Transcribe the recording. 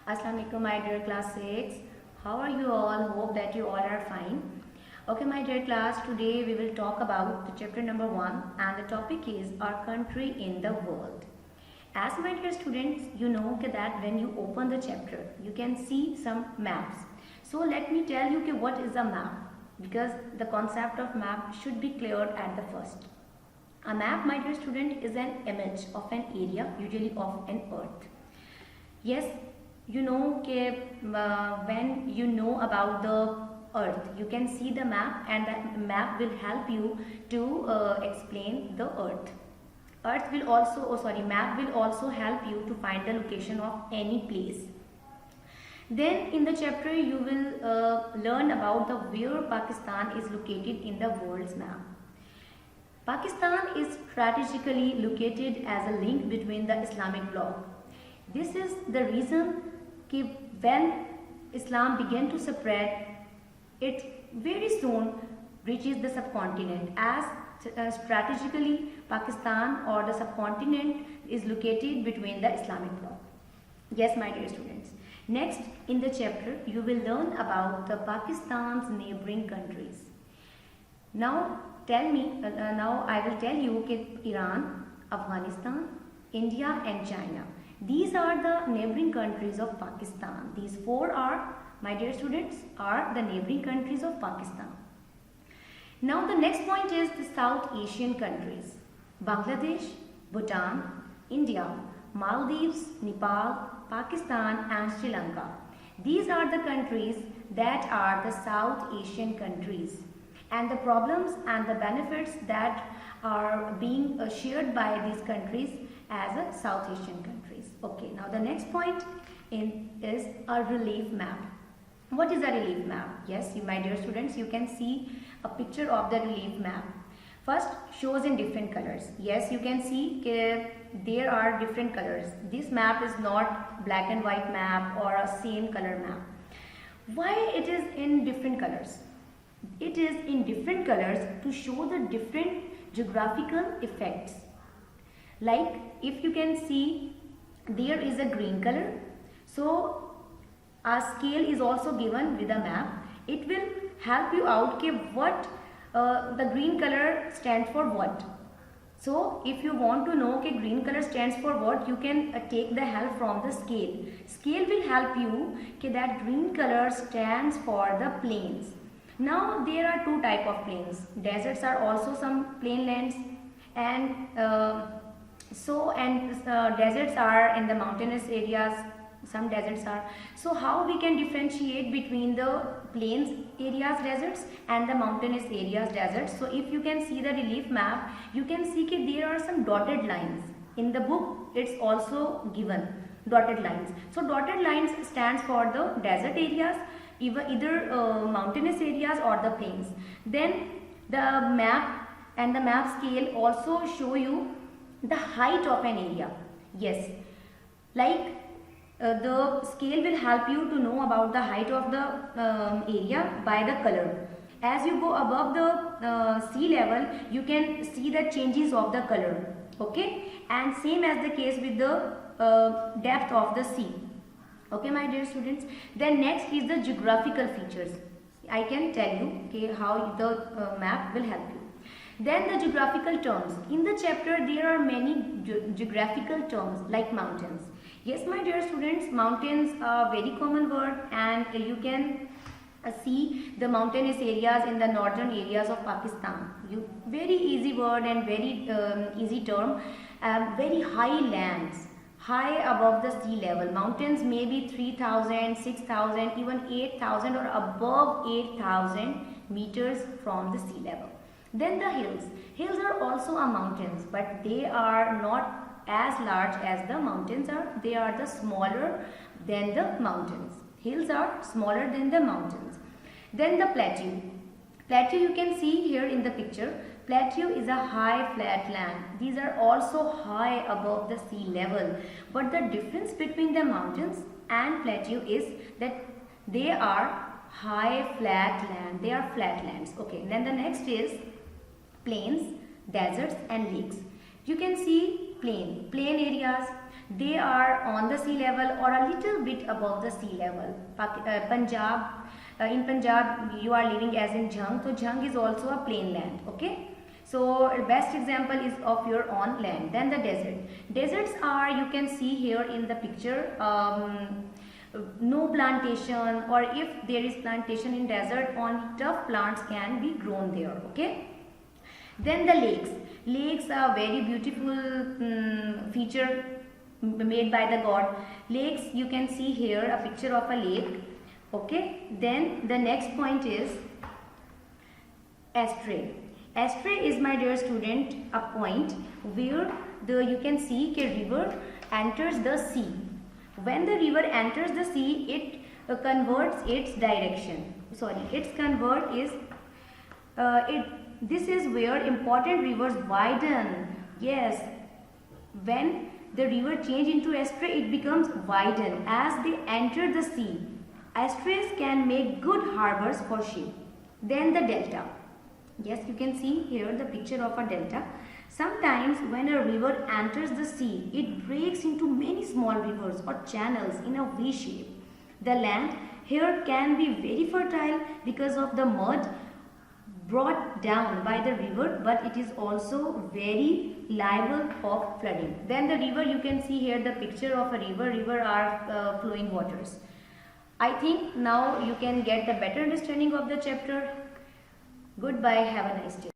Assalamu alaikum, my dear class 6. How are you all? Hope that you all are fine. Okay, my dear class, today we will talk about the chapter number 1 and the topic is our country in the world. As my dear students, you know that when you open the chapter, you can see some maps. So let me tell you what is a map, because the concept of map should be cleared at the first. A map, my dear student, is an image of an area, usually of an earth. Yes, you know when you know about the earth, you can see the map and that map will help you to explain the earth. Map will also help you to find the location of any place. Then in the chapter you will learn about the where Pakistan is located in the world's map. Pakistan is strategically located as a link between the Islamic bloc. This is the reason when Islam began to spread, it very soon reaches the subcontinent, as strategically Pakistan or the subcontinent is located between the Islamic bloc. Yes, my dear students. Next in the chapter you will learn about the Pakistan's neighboring countries. Now I will tell you Iran, Afghanistan, India and China. These are the neighboring countries of Pakistan. These four are, my dear students, are the neighboring countries of Pakistan. Now the next point is the South Asian countries. Bangladesh, Bhutan, India, Maldives, Nepal, Pakistan and Sri Lanka. These are the countries that are the South Asian countries. And the problems and the benefits that are being shared by these countries as a South Asian countries. Okay, now the next point is a relief map. What is a relief map? Yes, my dear students, you can see a picture of the relief map. First, shows in different colors. Yes, you can see there are different colors. This map is not black and white map or a same color map. Why it is in different colors? It is in different colors to show the different geographical effects. Like if you can see, there is a green color, so a scale is also given with a map. It will help you out what the green color stands for what. So if you want to know green color stands for what, you can take the help from the scale. Scale will help you that green color stands for the plains. Now there are two type of plains. Deserts are also some plain lands, and deserts are in the mountainous areas. Some deserts are. So how we can differentiate between the plains areas deserts and the mountainous areas deserts? So if you can see the relief map, you can see there are some dotted lines. In the book it's also given dotted lines. So dotted lines stands for the desert areas, either mountainous areas or the plains. Then the map and the map scale also show you the height of an area. Yes, like the scale will help you to know about the height of the area by the color. As you go above the sea level, you can see the changes of the color. Okay, and same as the case with the depth of the sea. Okay, my dear students. Then next is the geographical features. I can tell you how the map will help you. Then the geographical terms. In the chapter there are many geographical terms like mountains. Yes, my dear students, mountains are very common word, and you can see the mountainous areas in the northern areas of Pakistan. Very easy word and very easy term. Very high lands, high above the sea level. Mountains may be 3,000, 6,000, even 8,000 or above 8,000 meters from the sea level. Then the hills. Hills are also a mountains, but they are not as large as the mountains are. They are the smaller than the mountains. Hills are smaller than the mountains. Then the plateau. Plateau you can see here in the picture. Plateau is a high flat land. These are also high above the sea level. But the difference between the mountains and plateau is that they are high flat land. They are flat lands. Okay. Then the next is plains, deserts and lakes. You can see plain areas. They are on the sea level or a little bit above the sea level. Punjab, in Punjab you are living as in Jhang, so Jhang is also a plain land. Okay, so best example is of your on land. Then the desert. Deserts are, you can see here in the picture, no plantation, or if there is plantation in desert, only tough plants can be grown there. Okay. Then the lakes. Lakes are very beautiful feature made by the god. Lakes, you can see here a picture of a lake. Okay. Then the next point is estuary. Estuary is, my dear student, a point where you can see a river enters the sea. When the river enters the sea, it converts its direction. Sorry, its convert is this is where important rivers widen. Yes, when the river change into estuary, it becomes widen as they enter the sea. Estuaries can make good harbors for ship. Then the delta. Yes, you can see here the picture of a delta. Sometimes when a river enters the sea, it breaks into many small rivers or channels in a V shape. The land here can be very fertile because of the mud brought down by the river, but it is also very liable of flooding. Then the river, you can see here the picture of a river. River are flowing waters. I think now you can get the better understanding of the chapter. Goodbye. Have a nice day.